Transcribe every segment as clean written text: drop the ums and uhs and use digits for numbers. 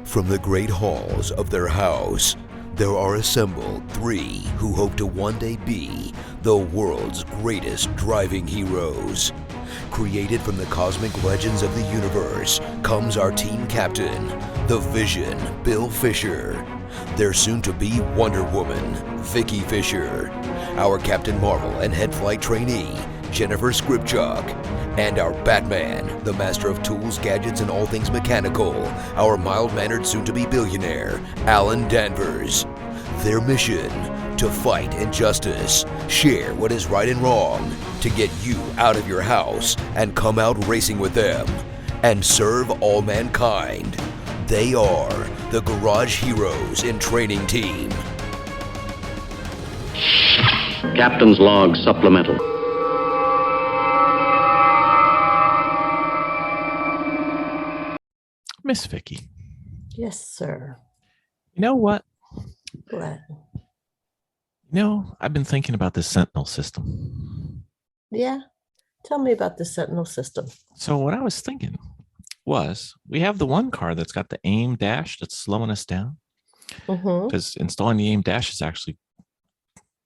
From the great halls of their house, there are assembled three who hope to one day be the world's greatest driving heroes. Created from the cosmic legends of the universe comes our team captain, the Vision, Bill Fisher. Their soon-to-be Wonder Woman, Vicky Fisher. Our Captain Marvel and head flight trainee, Jennifer Skripchuk. And our Batman, the master of tools, gadgets, and all things mechanical, our mild-mannered soon-to-be billionaire, Alan Danvers. Their mission, to fight injustice, share what is right and wrong, to get you out of your house and come out racing with them, and serve all mankind. They are the Garage Heroes in Training Team. Captain's Log Supplemental. Miss Vicky. Yes, sir. You know what? What? I've been thinking about this Sentinel system. Yeah. Tell me about the Sentinel system. So what I was thinking was, we have the one car that's got the aim dash that's slowing us down. Because installing the aim dash is actually,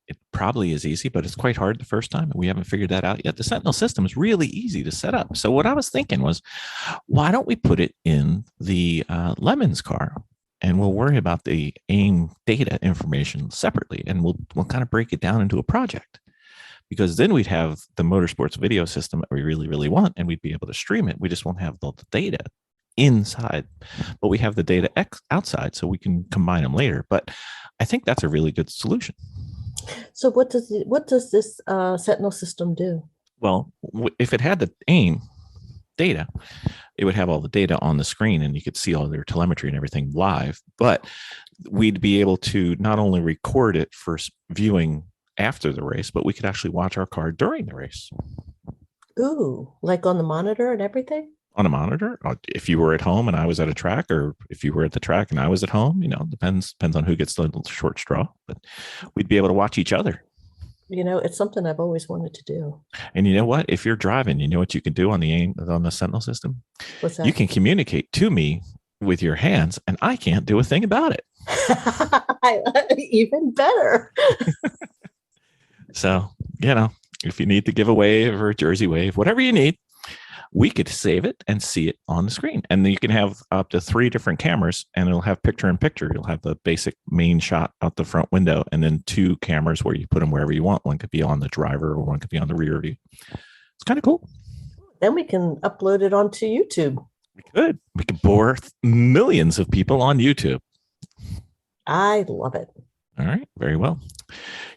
it probably is easy, but it's quite hard the first time. And we haven't figured that out yet. The Sentinel system is really easy to set up. So what I was thinking was, why don't we put it in the Lemons car? And we'll worry about the aim data information separately. And we'll kind of break it down into a project. Because then we'd have the motorsports video system that we really, really want, and we'd be able to stream it. We just won't have the data inside, but we have the data outside, so we can combine them later. But I think that's a really good solution. So what does this Sentinel system do? Well, if it had the aim data, it would have all the data on the screen, and you could see all their telemetry and everything live. But we'd be able to not only record it for viewing after the race, but we could actually watch our car during the race. Ooh, like on the monitor and everything? On a monitor, if you were at home and I was at a track, or if you were at the track and I was at home, depends on who gets the short straw, but we'd be able to watch each other. It's something I've always wanted to do. And you know what? If you're driving, you know what you can do on the Sentinel system? What's that? You can communicate to me with your hands, and I can't do a thing about it. Even better. So, if you need to give a wave or a Jersey wave, whatever you need, we could save it and see it on the screen. And then you can have up to 3 different cameras, and it'll have picture in picture. You'll have the basic main shot out the front window, and then 2 cameras where you put them wherever you want. One could be on the driver, or one could be on the rear view. It's kind of cool. Then we can upload it onto YouTube. We could bore millions of people on YouTube. I love it. All right. Very well.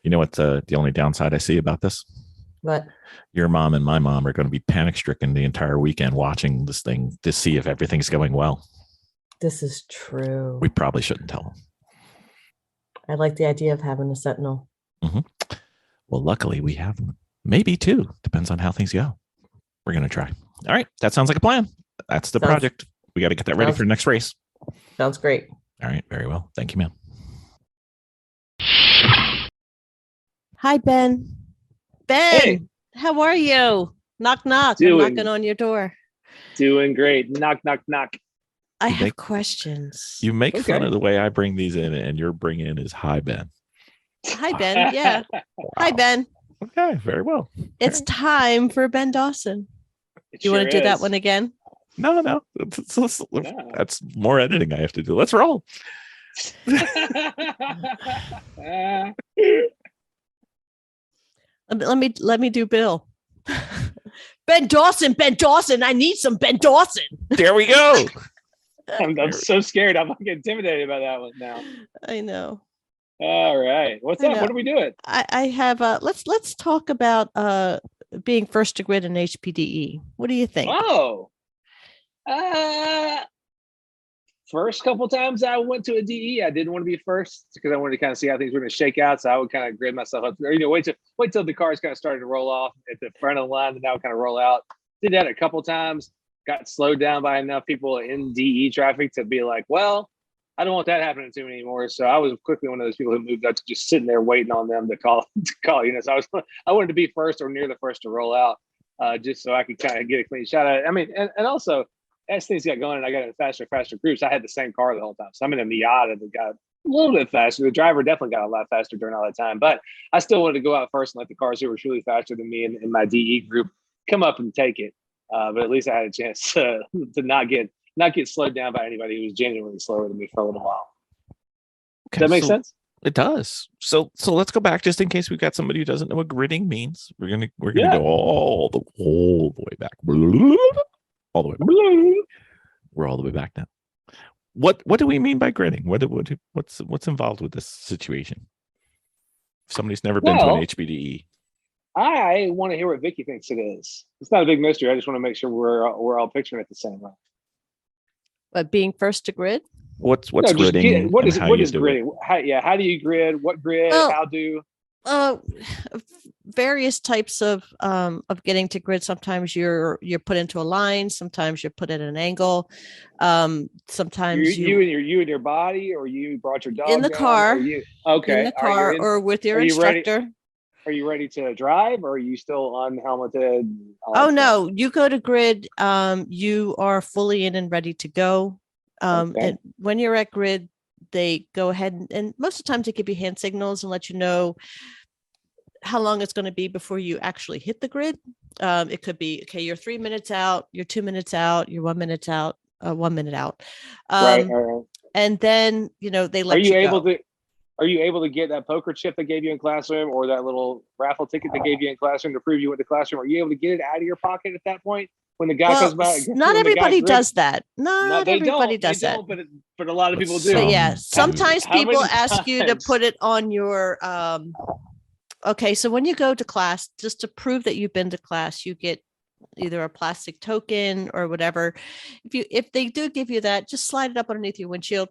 You know what the only downside I see about this? What? Your mom and my mom are going to be panic stricken the entire weekend watching this thing to see if everything's going well. This is true. We probably shouldn't tell them. I like the idea of having a Sentinel. Well, luckily we have maybe 2. Depends on how things go. We're going to try. All right. That sounds like a plan. That's the project. We got to get that ready for the next race. Sounds great. All right. Very well. Thank you, ma'am. Hi, Ben. Ben, hey. How are you? Knock, knock. I'm knocking on your door. Doing great. Knock, knock, knock. I have questions. You make fun of the way I bring these in, and your bring in is hi, Ben. Hi, Ben. Yeah. Wow. Hi, Ben. Okay. Very well. It's time for Ben Dawson. You want to do that one again? No. That's more editing I have to do. Let's roll. Let me do Bill. Ben Dawson. I need some Ben Dawson. There we go. I'm so scared. I'm like intimidated by that one now. I know. All right. What's up? What are we doing? I have let's talk about being first to grid in HPDE. What do you think? Oh. First couple times I went to a DE, I didn't want to be first because I wanted to kind of see how things were going to shake out. So I would kind of grid myself up, or wait till the cars kind of started to roll off at the front of the line, and that would kind of roll out. Did that a couple times. Got slowed down by enough people in DE traffic to be like, well, I don't want that happening to me anymore. So I was quickly one of those people who moved up to just sitting there waiting on them to call. So I wanted to be first or near the first to roll out, just so I could kind of get a clean shot at it. I mean, and also, as things got going and I got in faster groups, I had the same car the whole time. So I'm in a Miata that got a little bit faster. The driver definitely got a lot faster during all that time, but I still wanted to go out first and let the cars who were truly faster than me in my DE group come up and take it. But at least I had a chance to not get slowed down by anybody who was genuinely slower than me for a little while. Okay, Does that make sense? It does. So let's go back just in case we've got somebody who doesn't know what gridding means. We're gonna go all the way back. All the way back. We're all the way back now. What do we mean by gridding? What's involved with this situation? If somebody's never been to an HPDE. I want to hear what Vicky thinks it is. It's not a big mystery. I just want to make sure we're all picturing it the same way. But being first to grid? What's gridding? What is gridding? How do you grid? What grid? How do? Various types of getting to grid. Sometimes you're put into a line. Sometimes you're put at an angle. Sometimes you and your body, or you brought your dog in the car. In the car, or with your instructor. Are you ready to drive, or are you still unhelmeted? Oh no, you go to grid. You are fully in and ready to go. And when you're at grid, they go ahead and most of the time they give you hand signals and let you know how long it's going to be before you actually hit the grid. It could be, okay, you're 3 minutes out, you're 2 minutes out, you're 1 minute out, 1 minute out. Right. And then, they let you go. Are you able to get that poker chip they gave you in classroom, or that little raffle ticket they gave you in classroom to prove you went to classroom? Are you able to get it out of your pocket at that point when the guy comes by? Not everybody does that. Not everybody does that. But a lot of people do. But yeah, sometimes people ask you to put it on your. Okay, so when you go to class, just to prove that you've been to class, you get either a plastic token or whatever. If they do give you that, just slide it up underneath your windshield.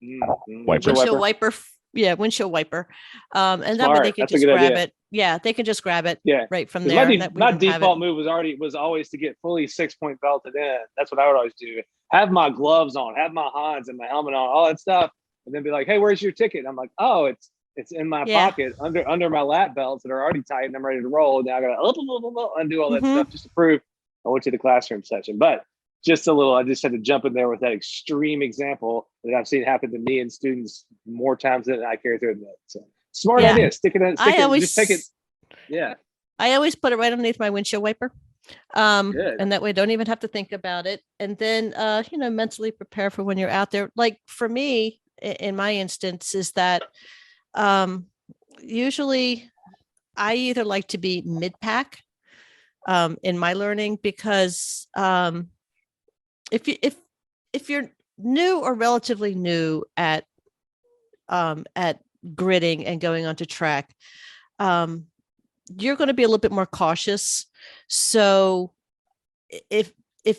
Windshield wiper. Yeah, windshield wiper. And that way they can just grab it. Yeah, they can just grab it right from there. My default move was always to get fully 6-point belted in. That's what I would always do. Have my gloves on, have my Hans and my helmet on, all that stuff, and then be like, "Hey, where's your ticket?" And I'm like, "Oh, it's in my pocket under my lap belts that are already tight, and I'm ready to roll." Now I gotta undo all that stuff just to prove I went to the classroom session. But I just had to jump in there with that extreme example that I've seen happen to me and students more times than I care to admit. So smart idea. Stick it in. Just take it. Yeah. I always put it right underneath my windshield wiper. And that way I don't even have to think about it. And then, mentally prepare for when you're out there. Like for me, in my instance, is that usually I either like to be mid-pack in my learning, because if you're new or relatively new at gridding and going onto track, you're going to be a little bit more cautious. So if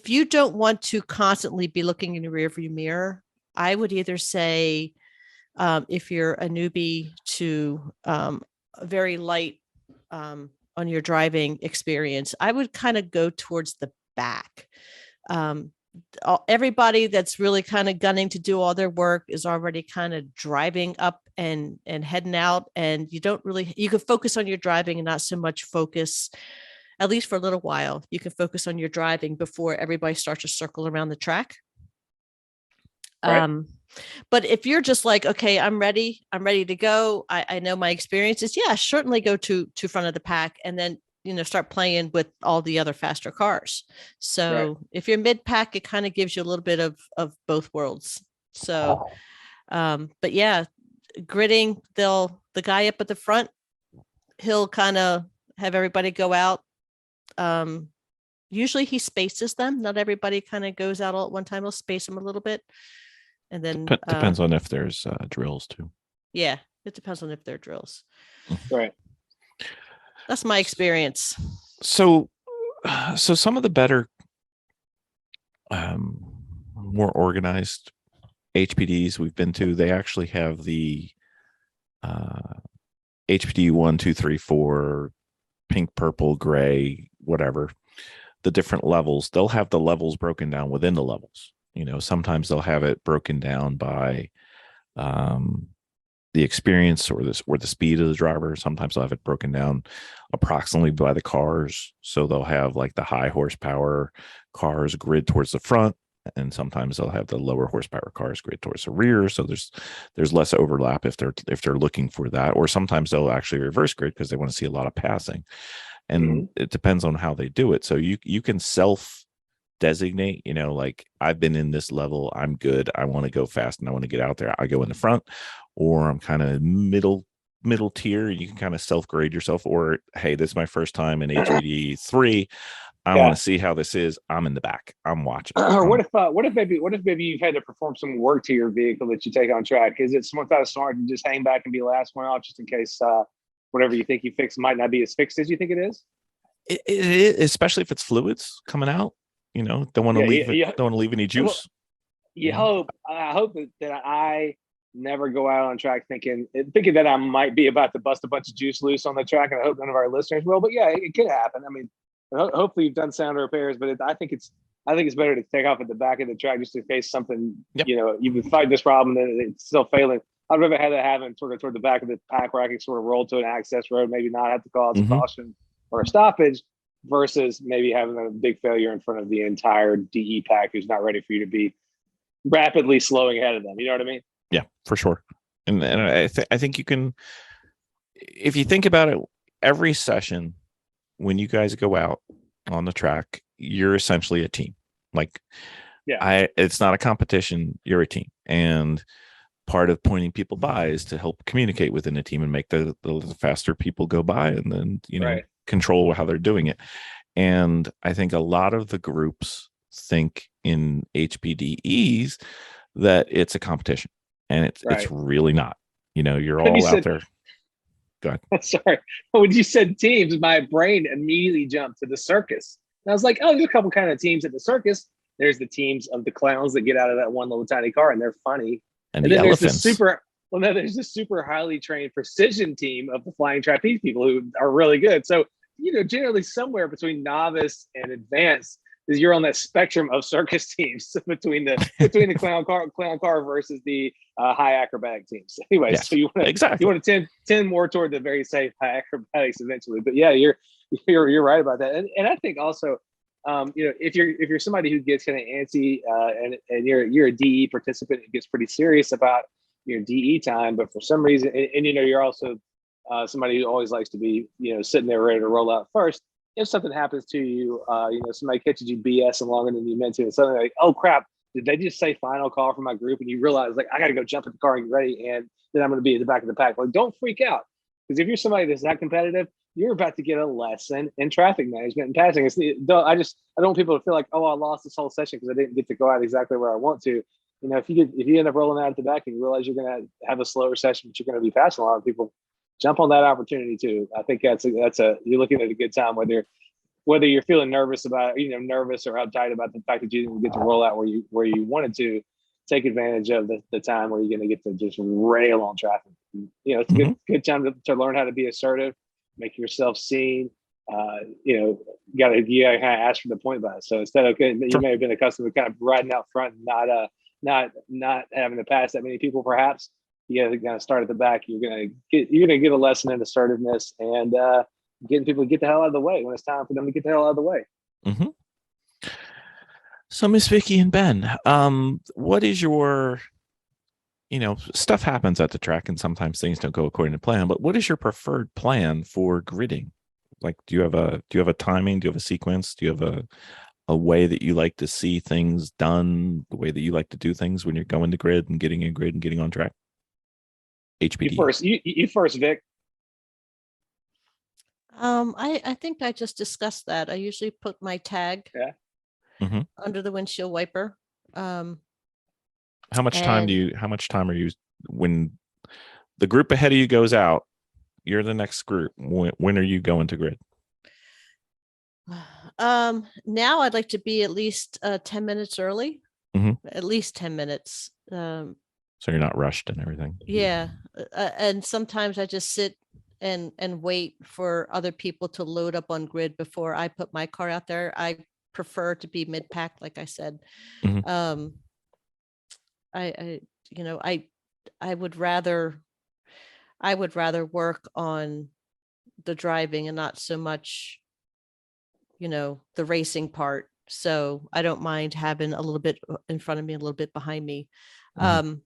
you don't want to constantly be looking in your rearview mirror, I would either say, if you're a newbie to very light on your driving experience, I would kind of go towards the back. Everybody that's really kind of gunning to do all their work is already kind of driving up and heading out, and you can focus on your driving and not so much focus, at least for a little while, you can focus on your driving before everybody starts to circle around the track. Right. But if you're just like, okay, I'm ready to go, I know my experiences, certainly go to front of the pack, and then start playing with all the other faster cars. So if you're mid-pack, it kind of gives you a little bit of both worlds. So, but yeah, gridding, the guy up at the front, he'll kind of have everybody go out. Usually he spaces them. Not everybody kind of goes out all at one time. He'll space them a little bit. And then depends on if there's drills too. Yeah, it depends on if there are drills. Right. That's my experience. So some of the better, more organized HPDs we've been to, they actually have the HPD 1, 2, 3, 4, pink, purple, gray, whatever, the different levels. They'll have the levels broken down within the levels. Sometimes they'll have it broken down by the experience or the speed of the driver. Sometimes they'll have it broken down approximately by the cars. So they'll have like the high horsepower cars grid towards the front, and sometimes they'll have the lower horsepower cars grid towards the rear. So there's less overlap if they're looking for that. Or sometimes they'll actually reverse grid because they want to see a lot of passing. And it depends on how they do it. So you can self designate, like I've been in this level, I'm good, I want to go fast and I want to get out there, I go in the front, or I'm kind of middle tier. You can kind of self grade yourself, or hey, this is my first time in HPDE 3, I want to see how this is, I'm in the back, I'm watching. Or what if maybe you've had to perform some work to your vehicle that you take on track? Is it sometimes smart to just hang back and be last one off, just in case whatever you think you fixed might not be as fixed as you think it is? It is, especially if it's fluids coming out. Don't want to leave any juice. I hope that I never go out on track thinking that I might be about to bust a bunch of juice loose on the track, and I hope none of our listeners will. But yeah, it could happen. I mean, hopefully you've done sound repairs, but I think it's better to take off at the back of the track just in case something. Yep. You've been fighting this problem and it's still failing. I'd rather have that happen toward the back of the pack where I can sort of roll to an access road, maybe not have to cause a caution or a stoppage, versus maybe having a big failure in front of the entire DE pack who's not ready for you to be rapidly slowing ahead of them. You know what I mean? Yeah, for sure. And I think you can, if you think about it, every session when you guys go out on the track, you're essentially a team. Like, it's not a competition, you're a team. And part of pointing people by is to help communicate within a team and make the faster people go by, and then control how they're doing it. And I think a lot of the groups think in HPDEs that it's a competition, and it's really not. You're all out there. Go ahead. Sorry, when you said teams, my brain immediately jumped to the circus. And I was like, oh, there's a couple kind of teams at the circus. There's the teams of the clowns that get out of that one little tiny car and they're funny. And the then elephants. There's the super highly trained precision team of the flying trapeze people who are really good. So, generally somewhere between novice and advanced is you're on that spectrum of circus teams between the clown car versus the high acrobatic teams. Anyway, so you want to tend more toward the very safe high acrobatics eventually. But yeah, you're right about that. And I think also, if you're somebody who gets kind of antsy and you're a DE participant who gets pretty serious about your DE time, but for some reason, and you're also somebody who always likes to be sitting there ready to roll out first. If something happens to you, somebody catches you BSing longer than you meant to, and suddenly like, oh crap, did they just say final call for my group? And you realize like I got to go jump in the car and get ready, and then I'm going to be at the back of the pack. Like, don't freak out, because if you're somebody that's that competitive, you're about to get a lesson in traffic management and passing. I don't want people to feel like, oh, I lost this whole session because I didn't get to go out exactly where I want to. If you end up rolling out at the back and you realize you're going to have a slower session, but you're going to be passing a lot of people, jump on that opportunity too. I think that's you're looking at a good time, whether you're feeling nervous about, nervous or uptight about the fact that you didn't get to roll out where you wanted to. Take advantage of the time where you're going to get to just rail on traffic. It's a good time to learn how to be assertive, make yourself seen. You gotta kind of ask for the point by it. So instead of you may have been accustomed to kind of riding out front and not having to pass that many people, perhaps you gotta kind of start at the back. You're gonna get a lesson in assertiveness and getting people to get the hell out of the way when it's time for them to get the hell out of the way. Mm-hmm. So Miss Vicky and Ben, what is your, stuff happens at the track and sometimes things don't go according to plan, but what is your preferred plan for gridding? Like, do you have a timing? Do you have a sequence? Do you have a way that you like to see things done, the way that you like to do things when you're going to grid and getting in grid and getting on track? HPDE. You first, Vic. I think I just discussed that. I usually put my tag under the windshield wiper. How much time are you when the group ahead of you goes out? You're the next group. When are you going to grid? Now I'd like to be at least 10 minutes early. At least 10 minutes. So you're not rushed and everything. Yeah, and sometimes I just sit and wait for other people to load up on grid before I put my car out there. I prefer to be mid-pack, like I said. I would rather I would rather work on the driving and not so much, the racing part. So I don't mind having a little bit in front of me, a little bit behind me. Mhm.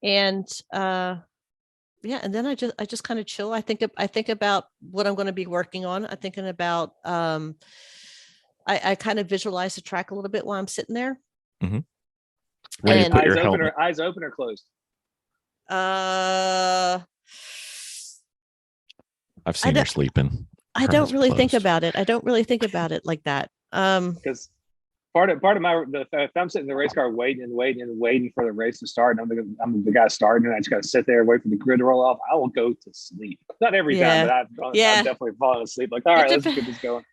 And yeah, and then I just kind of chill. I think about what I'm going to be working on. I'm thinking about I kind of visualize the track a little bit while I'm sitting there. When you And put your helmet, eyes open or closed? uh I've seen her sleeping. I don't really think about it. I don't really think about it like that. Because part of if I'm sitting in the race car waiting for the race to start, and I'm the guy starting, and I just got to sit there and wait for the grid to roll off, I will go to sleep. Not every time, but I've definitely fallen asleep. Like, all right, let's get this going.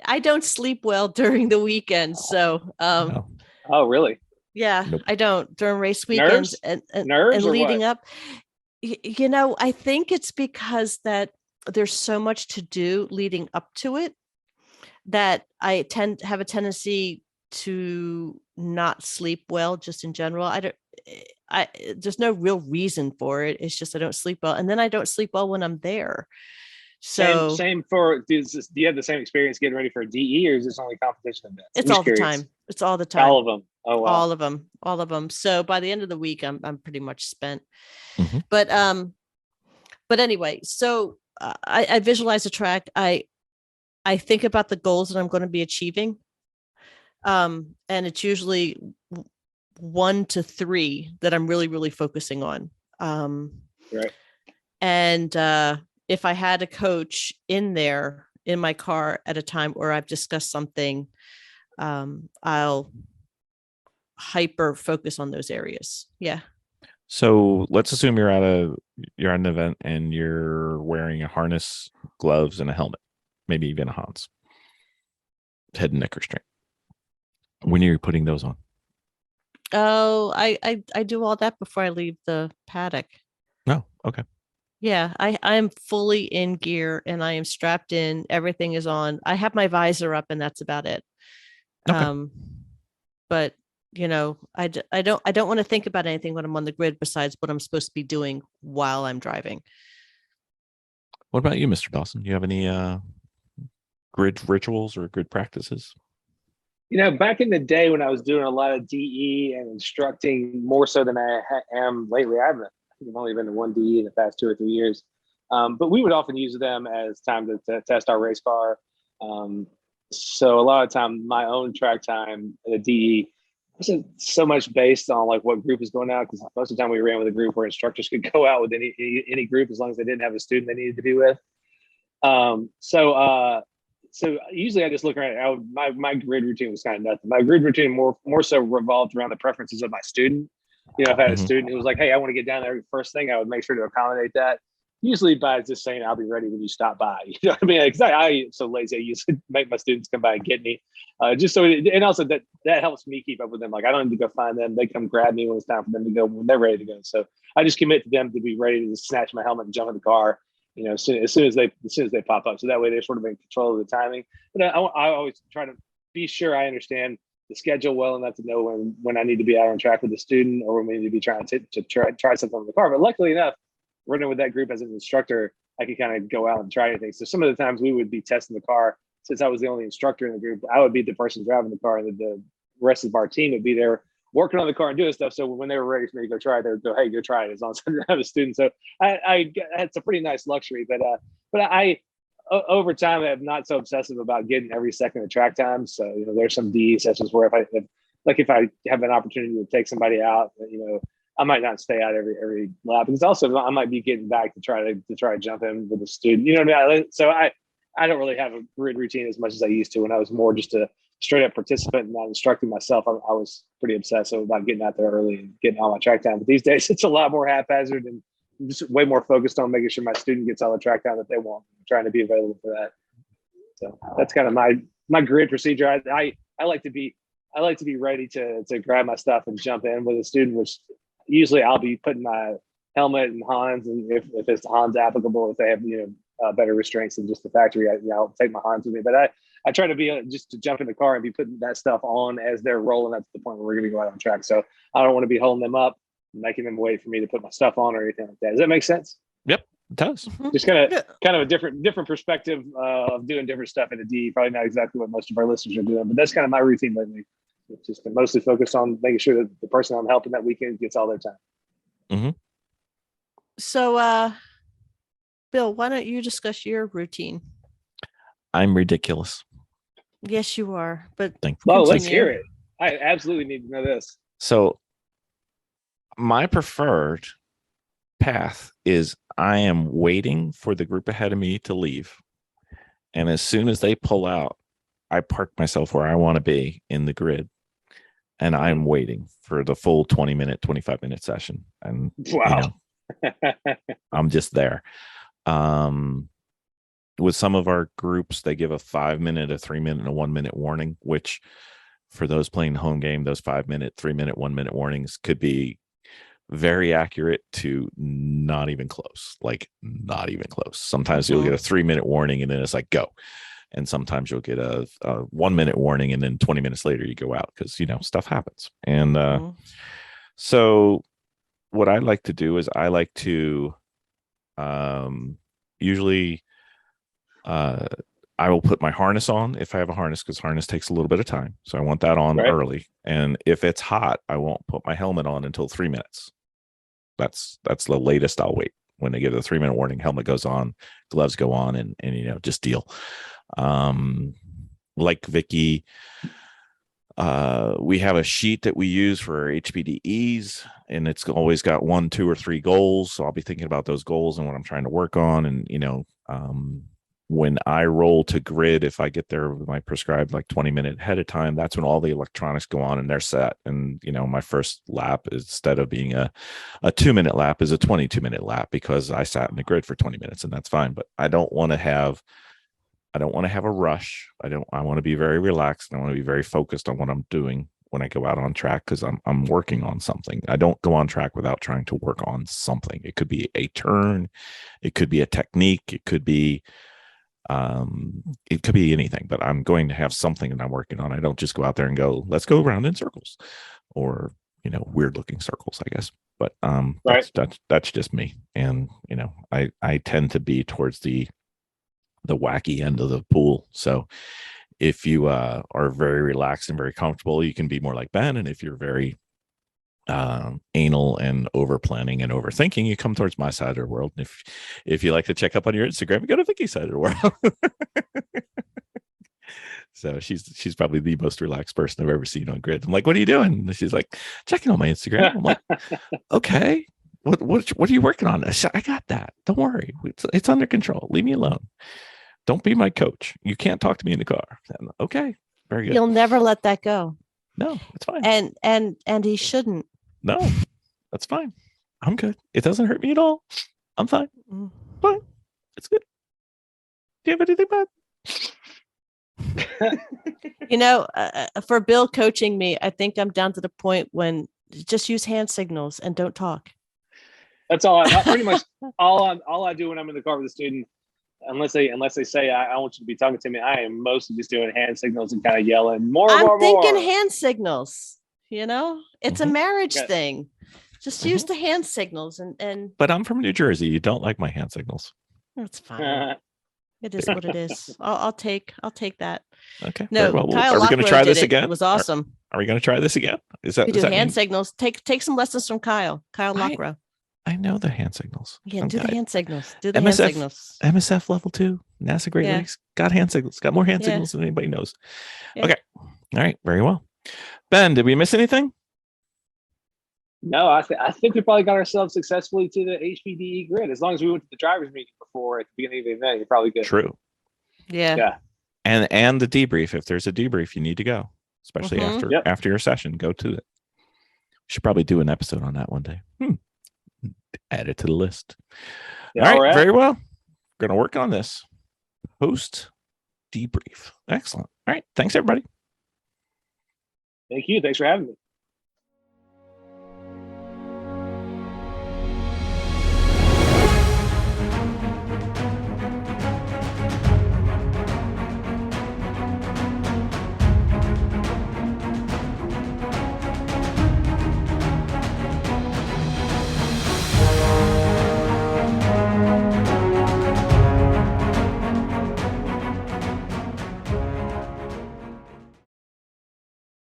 I don't sleep well during the weekend, so No. Oh, really? yeah, Nope. I don't during race weekends and leading up. I think it's because that there's so much to do leading up to it that I tend to have a tendency to not sleep well just in general. There's no real reason for it. It's just I don't sleep well. And then I don't sleep well when I'm there. So same for, do you have the same experience getting ready for a DE, or is this only competition events? it's all the time. It's all the time. All of them. Oh, wow. All of them. So by the end of the week, I'm pretty much spent. Mhm. But anyway, so I visualize the track. I think about the goals that I'm going to be achieving. And it's usually 1 to 3 that I'm really, really focusing on. Right. And if I had a coach in there in my car at a time where I've discussed something, I'll hyper focus on those areas. Yeah. So let's assume you're at an event and you're wearing a harness, gloves, and a helmet, maybe even a Hans, head and neck restraint. When are you putting those on? Oh, I do all that before I leave the paddock. No. Okay. Yeah, I'm fully in gear and I am strapped in. Everything is on. I have my visor up and that's about it. Okay. But I don't want to think about anything when I'm on the grid besides what I'm supposed to be doing while I'm driving. What about you, Mr. Dawson? Do you have any grid rituals or grid practices? Back in the day when I was doing a lot of DE and instructing more so than I am lately, I've only been to one DE in the past 2 or 3 years. But we would often use them as time to test our race car. So a lot of time, my own track time at a DE wasn't so much based on like what group is going out, because most of the time we ran with a group where instructors could go out with any group as long as they didn't have a student they needed to be with. So usually I just look around. My grid routine was kind of nothing. My grid routine more so revolved around the preferences of my student. If I had a student who was like, "Hey, I want to get down there first thing," I would make sure to accommodate that. Usually by just saying, "I'll be ready when you stop by." You know what I mean? Because I am so lazy, I usually make my students come by and get me, just so. And also that helps me keep up with them. Like I don't need to go find them; they come grab me when it's time for them to go when they're ready to go. So I just commit to them to be ready to just snatch my helmet and jump in the car. As soon as they pop up. So that way they're sort of in control of the timing. But I always try to be sure I understand the schedule well enough to know when I need to be out on track with the student, or when we need to be trying to try something on the car. But luckily enough, running with that group as an instructor, I could kind of go out and try anything. So some of the times we would be testing the car. Since I was the only instructor in the group, I would be the person driving the car, and the rest of our team would be there working on the car and doing stuff. So when they were ready for me to go try it, they would go, "Hey, go try it," as long as I didn't have a student. So it's a pretty nice luxury. But I over time I am not so obsessive about getting every second of track time. So there's some DE sessions where if I have an opportunity to take somebody out, I might not stay out every lap, because also I might be getting back to try to jump in with a student. You know what I mean? So I don't really have a grid routine as much as I used to when I was more just a straight up participant and not instructing myself. I was pretty obsessive about getting out there early and getting all my track time. But these days it's a lot more haphazard and just way more focused on making sure my student gets all the track time that they want. I'm trying to be available for that. So that's kind of my grid procedure. I like to be ready to grab my stuff and jump in with a student, which usually I'll be putting my helmet and Hans, and if it's Hans applicable, if they have better restraints than just the factory, I'll take my Hans with me. But I try to be just to jump in the car and be putting that stuff on as they're rolling up to the point where we're going to go out on track. So I don't want to be holding them up. making them wait for me to put my stuff on or anything like that. Does that make sense? Yep, it does. Mhm. Just kind of a different perspective of doing different stuff in the DE. Probably not exactly what most of our listeners are doing, but that's kind of my routine lately. It's just been mostly focused on making sure that the person I'm helping that weekend gets all their time. Mm-hmm. So, Bill, why don't you discuss your routine? I'm ridiculous. Yes, you are. But Well, let's continue. hear it. I absolutely need to know this. So my preferred path is I am waiting for the group ahead of me to leave. And as soon as they pull out, I park myself where I want to be in the grid. And I'm waiting for the full 20-minute, 25-minute session. And Wow. I'm just there. With some of our groups, they give a 5-minute, a 3-minute, and a 1-minute warning, which for those playing home game, those 5-minute, 3-minute, 1-minute warnings could be very accurate to not even close, like not even close. Sometimes you'll get a 3-minute warning and then it's like, go. And sometimes you'll get a 1-minute warning and then 20 minutes later you go out because, stuff happens. And so what I like to do is I like to usually I will put my harness on if I have a harness, because harness takes a little bit of time. So I want that on early. And if it's hot, I won't put my helmet on until 3 minutes. That's the latest I'll wait. When they give the 3-minute warning, helmet goes on, gloves go on, and just deal. Like Vicky, we have a sheet that we use for HPDEs, and it's always got 1, 2, or 3 goals. So I'll be thinking about those goals and what I'm trying to work on. And, when I roll to grid, if I get there with my prescribed 20-minute ahead of time, that's when all the electronics go on and they're set. And, my first lap, instead of being a 2-minute lap, is a 22-minute lap because I sat in the grid for 20 minutes, and that's fine. But I don't want to have a rush. I want to be very relaxed. And I want to be very focused on what I'm doing when I go out on track, because I'm working on something. I don't go on track without trying to work on something. It could be a turn, it could be a technique, it could be anything, but I'm going to have something that I'm working on. I don't just go out there and go, let's go around in circles, or weird looking circles, I guess. But that's just me. And I tend to be towards the wacky end of the pool. So if you are very relaxed and very comfortable, you can be more like Ben. And if you're very anal and over planning and overthinking, you come towards my side of the world. And if you like to check up on your Instagram, you go to Vicky's side of the world. So she's probably the most relaxed person I've ever seen on grid. I'm like, what are you doing? And she's like, checking on my Instagram. I'm like, okay, what are you working on? I got that. Don't worry, it's under control. Leave me alone. Don't be my coach. You can't talk to me in the car. Okay, very good. You'll never let that go. No, it's fine. And he shouldn't. No, that's fine. I'm good. It doesn't hurt me at all. I'm fine. Fine. It's good. Do you have anything bad? For Bill coaching me, I think I'm down to the point when just use hand signals and don't talk. That's all. Pretty much all I do when I'm in the car with a student, unless they say I want you to be talking to me, I am mostly just doing hand signals and kind of yelling more. I'm thinking hand signals. It's a marriage thing. Just use the hand signals and. But I'm from New Jersey. You don't like my hand signals. That's fine. It is what it is. I'll take that. Okay. No, well, Kyle are we going to try this again? It was awesome. Are we going to try this again? We do hand signals. Take some lessons from Kyle Lockrow. I know the hand signals. Yeah, do the hand signals. Do the MSF, hand signals. MSF level 2, NASA Great Lakes, got hand signals. Got more hand signals than anybody knows. Yeah. Okay. All right. Very well. Ben, did we miss anything? No, I think we probably got ourselves successfully to the HPDE grid. As long as we went to the driver's meeting before at the beginning of the event, you're probably good. True. Yeah. And the debrief. If there's a debrief, you need to go, especially after your session. Go to it. We should probably do an episode on that one day. Add it to the list. Yeah, all right. Very well. We're going to work on this. Post debrief. Excellent. All right. Thanks, everybody. Thank you. Thanks for having me.